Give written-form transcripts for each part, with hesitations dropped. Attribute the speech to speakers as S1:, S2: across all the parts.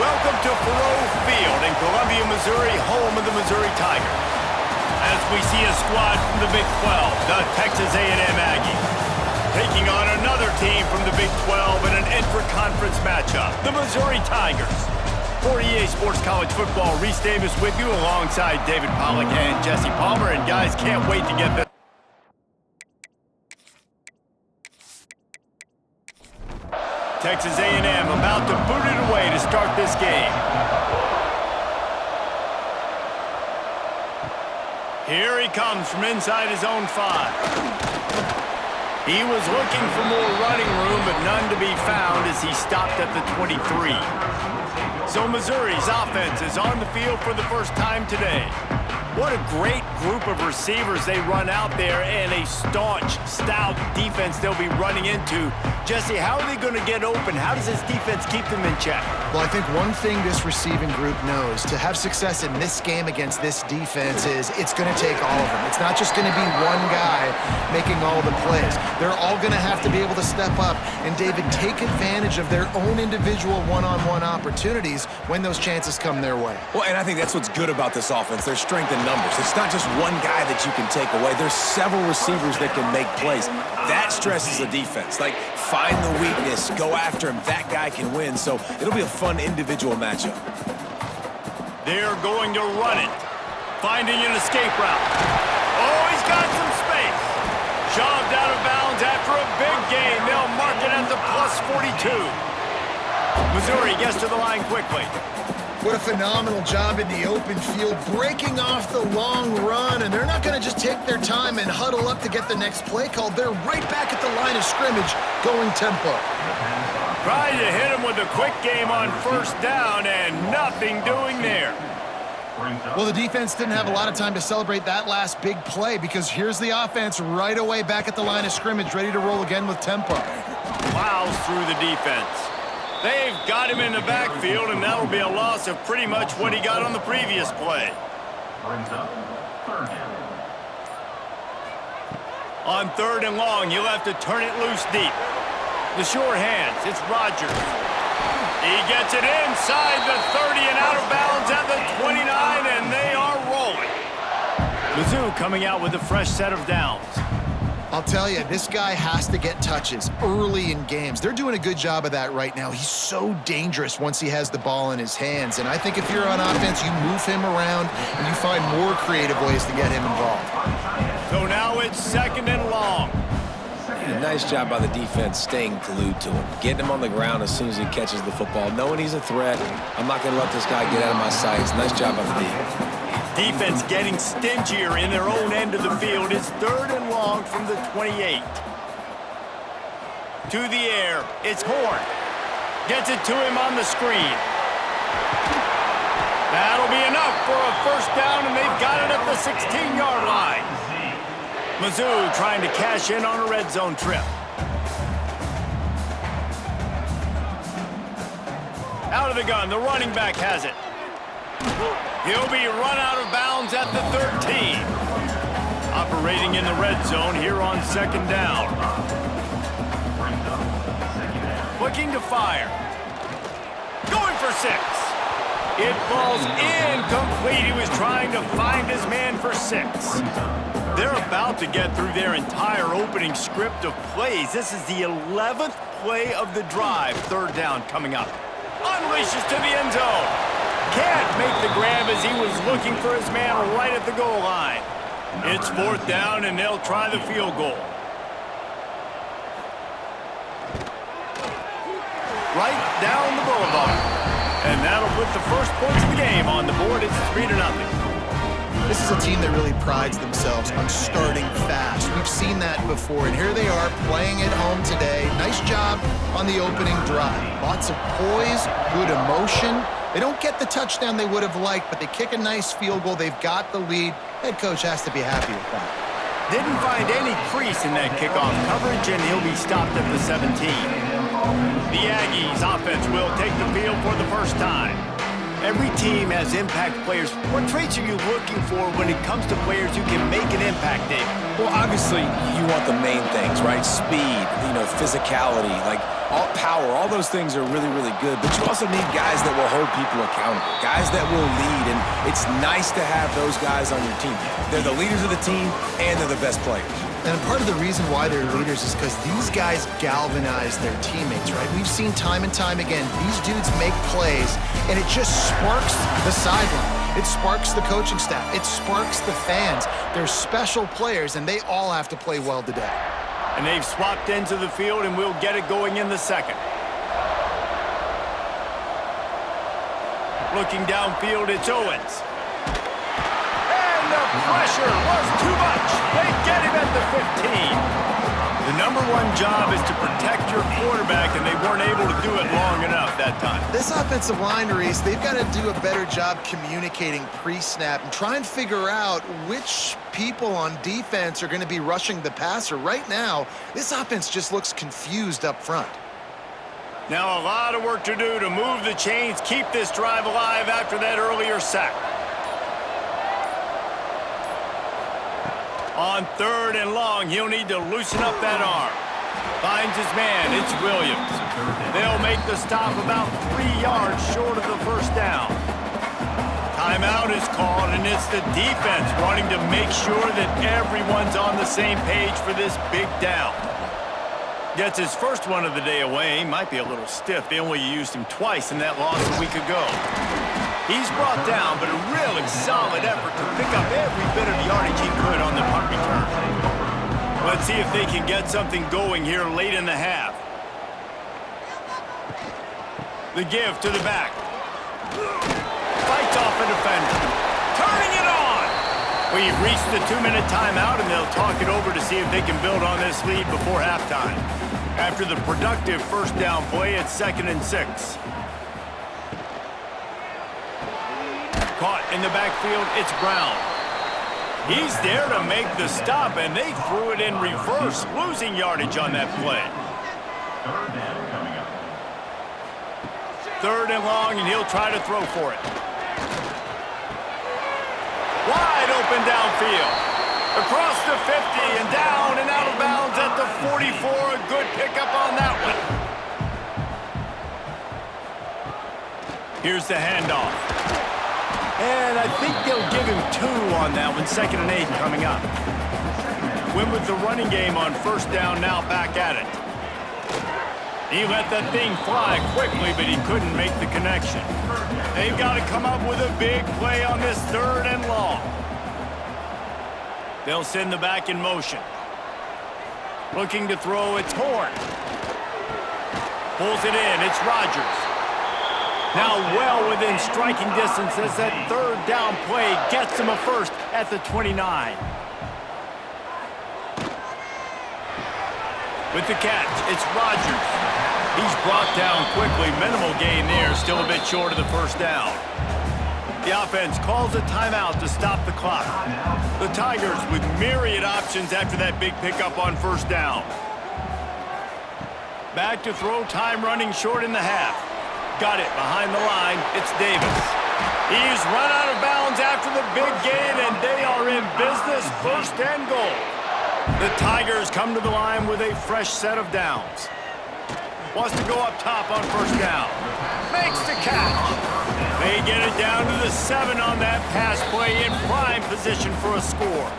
S1: Welcome to Faurot Field in Columbia, Missouri, home of the Missouri Tigers. As we see a squad from the Big 12, the Texas A&M Aggies, taking on another team from the Big 12 in an intra-conference matchup, the Missouri Tigers. For EA Sports College Football, Reese Davis with you alongside David Pollack and Jesse Palmer. And guys, can't wait to get this. Texas A&M about to boot it away to start this game. Here he comes from inside his own 5. He was looking for more running room, but none to be found as he stopped at the 23. So Missouri's offense is on the field for the first time today. What a great group of receivers they run out there, and a staunch, stout defense they'll be running into. Jesse, how are they going to get open? How does this defense keep them in check?
S2: Well, I think one thing this receiving group knows, to have success in this game against this defense, is it's going to take all of them. It's not just going to be one guy making all the plays. They're all going to have to be able to step up and, David, take advantage of their own individual one-on-one opportunities when those chances come their way.
S3: Well, and I think that's what's good about this offense, their strength in numbers. It's not just one guy that you can take away. There's several receivers that can make plays. That stresses the defense. Like, find the weakness, go after him. That guy can win, so it'll be a fun individual matchup.
S1: They're going to run it. Finding an escape route. Oh, he's got some space. Shoved out of bounds after a big gain. They'll mark it at the plus 42. Missouri gets to the line quickly.
S2: What a phenomenal job in the open field, breaking off the long run, and they're not going to just take their time and huddle up to get the next play called. They're right back at the line of scrimmage, going tempo.
S1: Trying to hit him with a quick game on first down, and nothing doing there.
S2: Well, the defense didn't have a lot of time to celebrate that last big play, because here's the offense right away back at the line of scrimmage, ready to roll again with tempo.
S1: Plows through the defense. They've got him in the backfield, and that'll be a loss of pretty much what he got on the previous play. On 3rd and long, you'll have to turn it loose deep. The sure hands, it's Rogers. He gets it inside the 30 and out of bounds at the 29, and they are rolling. Mizzou coming out with a fresh set of downs.
S2: I'll tell you, this guy has to get touches early in games. They're doing a good job of that right now. He's so dangerous once he has the ball in his hands. And I think if you're on offense, you move him around and you find more creative ways to get him involved.
S1: So now it's 2nd and long.
S3: A nice job by the defense staying glued to him, getting him on the ground as soon as he catches the football, knowing he's a threat. I'm not going to let this guy get out of my sights. Nice job by the defense.
S1: Defense getting stingier in their own end of the field. It's 3rd and long from the 28. To the air, it's Horn. Gets it to him on the screen. That'll be enough for a first down, and they've got it at the 16-yard line. Mizzou trying to cash in on a red zone trip. Out of the gun, the running back has it. He'll be run out of bounds at the 13. Operating in the red zone here on 2nd down. Looking to fire. Going for 6. It falls incomplete. He was trying to find his man for 6. They're about to get through their entire opening script of plays. This is the 11th play of the drive. 3rd down coming up. Unleashes to the end zone. Can't make the grab as he was looking for his man right at the goal line. It's 4th down, and they'll try the field goal. Right down the boulevard. And that'll put the first points of the game on the board. It's 3-0.
S2: This is a team that really prides themselves on starting fast. We've seen that before, and here they are playing at home today. Nice job on the opening drive. Lots of poise, good emotion. They don't get the touchdown they would have liked, but they kick a nice field goal. They've got the lead. Head coach has to be happy with that.
S1: Didn't find any crease in that kickoff coverage, and he'll be stopped at the 17. The Aggies offense will take the field for the first time. Every team has impact players. What traits are you looking for when it comes to players who can make an impact, David?
S3: Well, obviously, you want the main things, right? Speed, physicality, like all power, all those things are really, really good. But you also need guys that will hold people accountable, guys that will lead. And it's nice to have those guys on your team. They're the leaders of the team, and they're the best players.
S2: And part of the reason why they're leaders is because these guys galvanize their teammates, right? We've seen time and time again, these dudes make plays, and it just sparks the sideline. It sparks the coaching staff. It sparks the fans. They're special players, and they all have to play well today.
S1: And they've swapped into the field, and we'll get it going in the second. Looking downfield, it's Owens. The pressure was too much. They get him at the 15. The number one job is to protect your quarterback, and they weren't able to do it long enough that time.
S2: This offensive line, Reese, they've got to do a better job communicating pre-snap and try and figure out which people on defense are going to be rushing the passer. Right now, this offense just looks confused up front.
S1: Now a lot of work to do to move the chains, keep this drive alive after that earlier sack. On 3rd and long, he'll need to loosen up that arm. Finds his man, it's Williams. They'll make the stop about 3 yards short of the first down. Timeout is called, and it's the defense wanting to make sure that everyone's on the same page for this big down. Gets his first one of the day away. He might be a little stiff. They only used him twice in that loss a week ago. He's brought down, but a really solid effort to pick up every bit of yardage he could on the punt return. Let's see if they can get something going here late in the half. The give to the back. Fights off a defender. Turning it on! We've reached the 2-minute timeout, and they'll talk it over to see if they can build on this lead before halftime. After the productive first down play, it's 2nd and 6. Caught in the backfield, it's Brown. He's there to make the stop, and they threw it in reverse, losing yardage on that play. 3rd and long, and he'll try to throw for it. Wide open downfield. Across the 50 and down and out of bounds at the 44. A good pickup on that one. Here's the handoff. And I think they'll give him 2 on that one. 2nd and 8 coming up. Went with the running game on first down, now back at it. He let that thing fly quickly, but he couldn't make the connection. They've got to come up with a big play on this 3rd and long. They'll send the back in motion. Looking to throw, it's Horn. Pulls it in, it's Rodgers. Now well within striking distance as that 3rd down play gets him a first at the 29. With the catch, it's Rodgers. He's brought down quickly. Minimal gain there, still a bit short of the first down. The offense calls a timeout to stop the clock. The Tigers with myriad options after that big pickup on first down. Back to throw, time running short in the half. Got it behind the line. It's Davis. He's run out of bounds after the big gain, and they are in business. 1st and goal. The Tigers come to the line with a fresh set of downs. Wants to go up top on first down. Makes the catch. They get it down to the 7 on that pass play, in prime position for a score.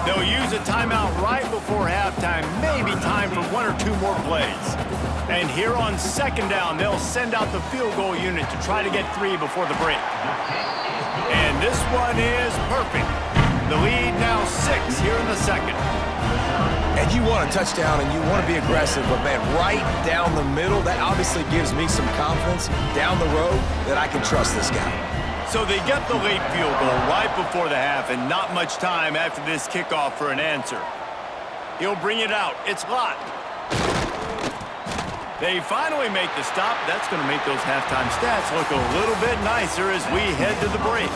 S1: They'll use a timeout right before halftime. Maybe time for 1 or 2 more plays. And here on 2nd down, they'll send out the field goal unit to try to get 3 before the break. And this one is perfect. The lead now 6 here in the second.
S3: And you want a touchdown and you want to be aggressive, but man, right down the middle, that obviously gives me some confidence down the road that I can trust this guy.
S1: So they get the late field goal right before the half, and not much time after this kickoff for an answer. He'll bring it out. It's Lott. They finally make the stop. That's going to make those halftime stats look a little bit nicer as we head to the break.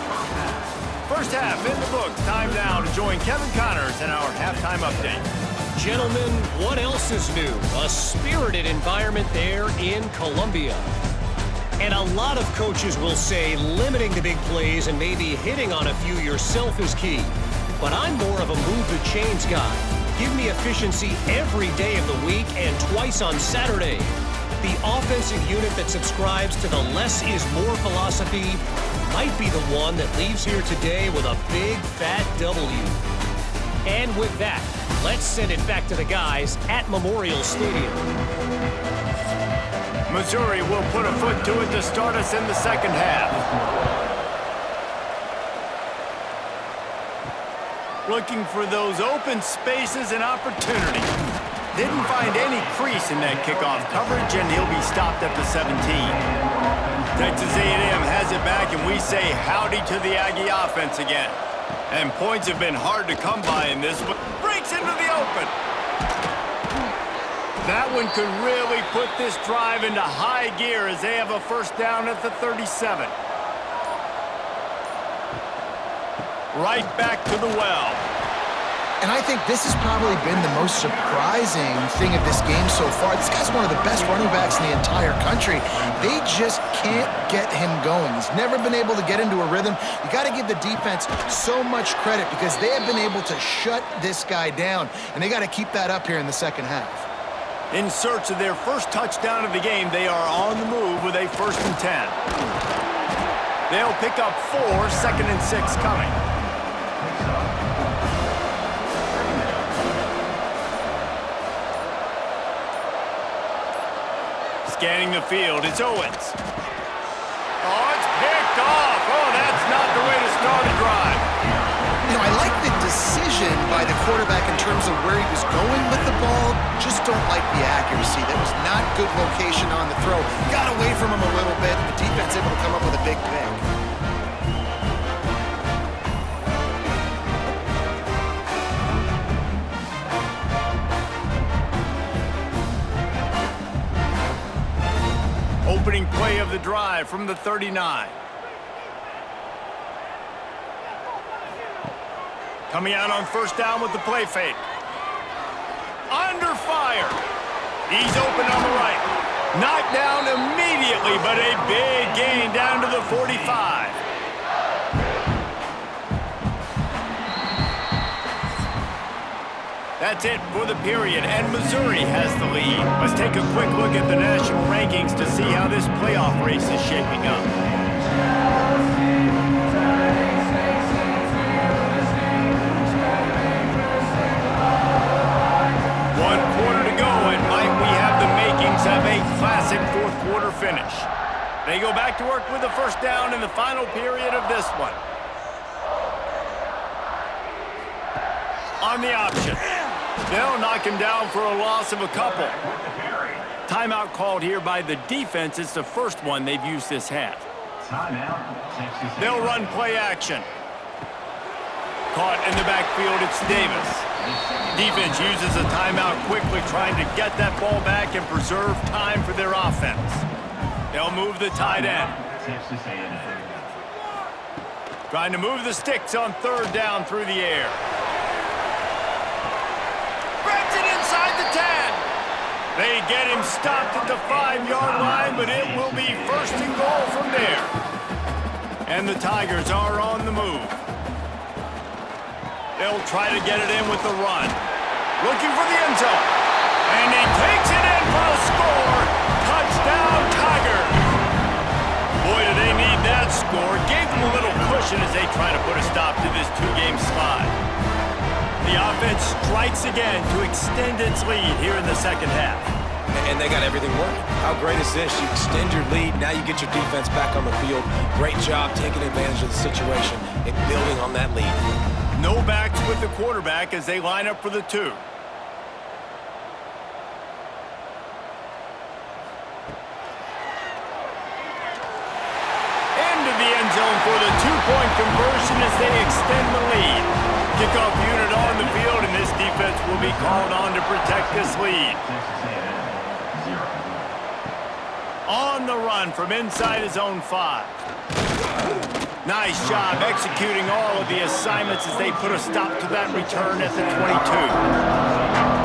S1: First half in the books. Time now to join Kevin Connors in our halftime update.
S4: Gentlemen, what else is new? A spirited environment there in Columbia. And a lot of coaches will say limiting the big plays and maybe hitting on a few yourself is key. But I'm more of a move the chains guy. Give me efficiency every day of the week and twice on Saturday. The offensive unit that subscribes to the less is more philosophy might be the one that leaves here today with a big fat W. And with that, let's send it back to the guys at Memorial Stadium.
S1: Missouri will put a foot to it to start us in the second half. Looking for those open spaces and opportunities. Didn't find any crease in that kickoff coverage, and he'll be stopped at the 17. Texas A&M has it back, and we say howdy to the Aggie offense again. And points have been hard to come by in this, but breaks into the open. That one could really put this drive into high gear as they have a first down at the 37. Right back to the well.
S2: And I think this has probably been the most surprising thing of this game so far. This guy's one of the best running backs in the entire country. They just can't get him going. He's never been able to get into a rhythm. You got to give the defense so much credit because they have been able to shut this guy down, and they got to keep that up here in the second half.
S1: In search of their first touchdown of the game, they are on the move with a 1st and 10. They'll pick up 4, 2nd and 6 coming. Scanning the field, it's Owens. Oh, it's picked off. Oh, that's not the way to start a drive.
S2: You know, I like the decision by the quarterback in terms of where he was going with the ball. Just don't like the accuracy. That was not good location on the throw. Got away from him a little bit, and the defense able to come up with a big pick.
S1: Opening play of the drive from the 39. Coming out on first down with the play fake. Under fire. He's open on the right. Knocked down immediately, but a big gain down to the 45. That's it for the period, and Missouri has the lead. Let's take a quick look at the national rankings to see how this playoff race is shaping up. One quarter to go, and might we have the makings of a classic fourth-quarter finish. They go back to work with the first down in the final period of this one. On the option. They'll knock him down for a loss of a couple. Timeout called here by the defense. It's the first one they've used this half. They'll run play action. Caught in the backfield, it's Davis. Defense uses a timeout quickly, trying to get that ball back and preserve time for their offense. They'll move the tight end. Trying to move the sticks on third down through the air. They get him stopped at the 5-yard line, but it will be 1st and goal from there. And the Tigers are on the move. They'll try to get it in with the run. Looking for the end zone. And he takes it in for a score. Touchdown, Tigers. Boy, do they need that score. Gave them a little cushion as they try to put a stop to this 2-game slide. The offense strikes again to extend its lead here in the second half.
S3: And they got everything working. How great is this? You extend your lead, now you get your defense back on the field. Great job taking advantage of the situation and building on that lead.
S1: No backs with the quarterback as they line up for the 2. Into the end zone for the 2-point conversion as they extend the lead. Kickoff unit on the field, and this defense will be called on to protect this lead. On the run from inside his own 5. Nice job executing all of the assignments as they put a stop to that return at the 22.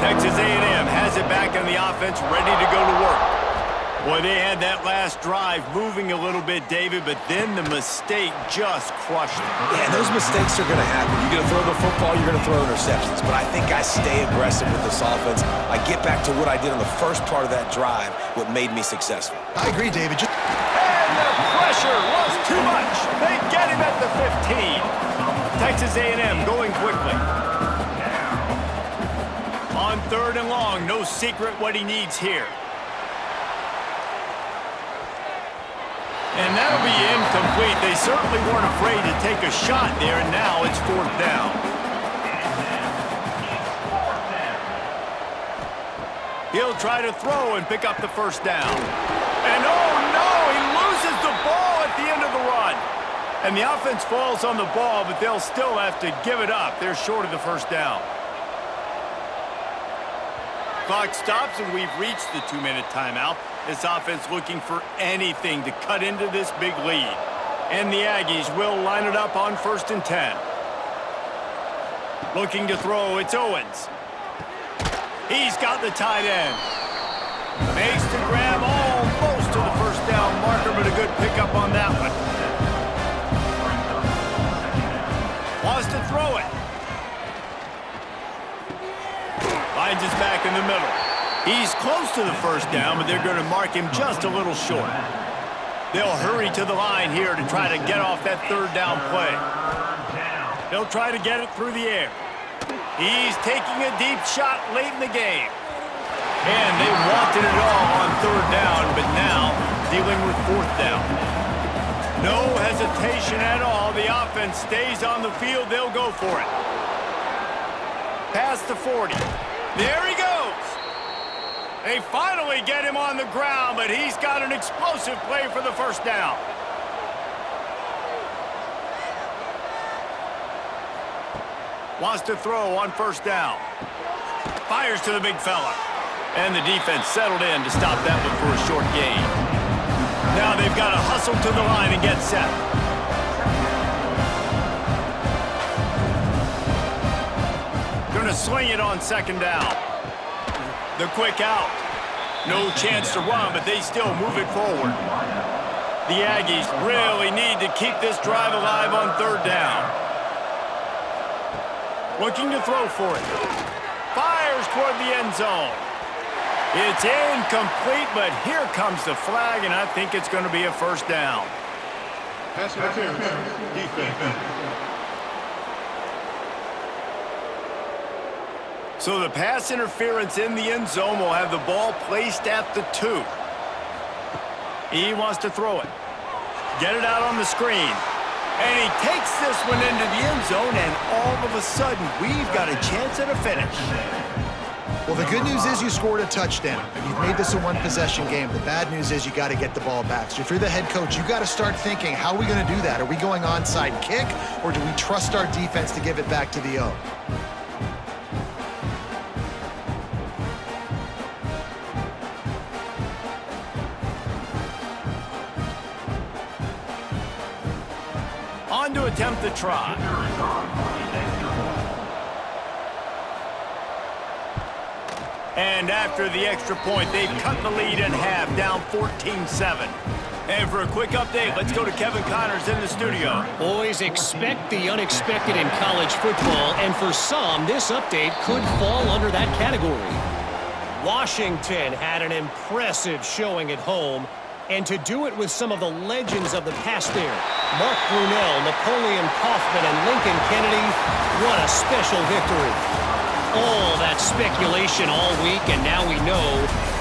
S1: Texas A&M has it back on the offense, ready to go to work. Boy, they had that last drive moving a little bit, David, but then the mistake just crushed them.
S3: Yeah, those mistakes are going to happen. You're going to throw the football, you're going to throw interceptions. But I think I stay aggressive with this offense. I get back to what I did on the first part of that drive, what made me successful.
S2: I agree, David.
S1: And the pressure was too much. They get him at the 15. Texas A&M going quickly. On 3rd and long, no secret what he needs here. And that'll be incomplete. They certainly weren't afraid to take a shot there, and now it's 4th down. He'll try to throw and pick up the 1st down. And oh no, he loses the ball at the end of the run. And the offense falls on the ball, but they'll still have to give it up. They're short of the 1st down. Clock stops, and we've reached the 2-minute timeout. This offense looking for anything to cut into this big lead. And the Aggies will line it up on 1st and 10. Looking to throw, it's Owens. He's got the tight end. Makes the grab almost to the 1st down marker, but a good pickup on that one. Wants to throw it. Finds his back in the middle. He's close to the 1st down, but they're going to mark him just a little short. They'll hurry to the line here to try to get off that 3rd down play. They'll try to get it through the air. He's taking a deep shot late in the game. And they wanted it all on 3rd down, but now dealing with 4th down. No hesitation at all. The offense stays on the field. They'll go for it. Past the 40. There he goes. They finally get him on the ground, but he's got an explosive play for the 1st down. Wants to throw on 1st down. Fires to the big fella. And the defense settled in to stop that one for a short gain. Now they've got to hustle to the line and get set. Gonna swing it on 2nd down. The quick out. No chance to run, but they still move it forward. The Aggies really need to keep this drive alive on 3rd down. Looking to throw for it. Fires toward the end zone. It's incomplete, but here comes the flag, and I think it's going to be a 1st down.
S5: Pass interference. Defense.
S1: So the pass interference in the end zone will have the ball placed at the 2. He wants to throw it. Get it out on the screen. And he takes this one into the end zone, and all of a sudden, we've got a chance at a finish.
S2: Well, the good news is you scored a touchdown. You've made this a one-possession game. The bad news is you got to get the ball back. So if you're the head coach, you got to start thinking, how are we going to do that? Are we going onside kick, or do we trust our defense to give it back to the O?
S1: On to attempt the try. And after the extra point, they've cut the lead in half, down 14-7. And for a quick update, let's go to Kevin Connors in the studio.
S4: Boys, expect the unexpected in college football, and for some, this update could fall under that category. Washington had an impressive showing at home, and to do it with some of the legends of the past there, Mark Brunell, Napoleon Kaufman, and Lincoln Kennedy, what a special victory. All that speculation all week, and now we know.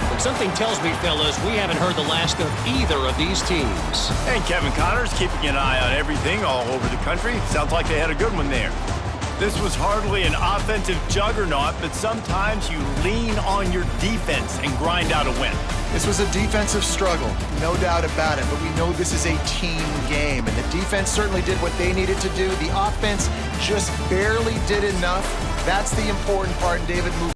S4: But something tells me, fellas, we haven't heard the last of either of these teams.
S1: And Kevin Connors keeping an eye on everything all over the country. Sounds like they had a good one there. This was hardly an offensive juggernaut, but sometimes you lean on your defense and grind out a win.
S2: This was a defensive struggle, no doubt about it, but we know this is a team game, and the defense certainly did what they needed to do. The offense just barely did enough. That's the important part, and David moved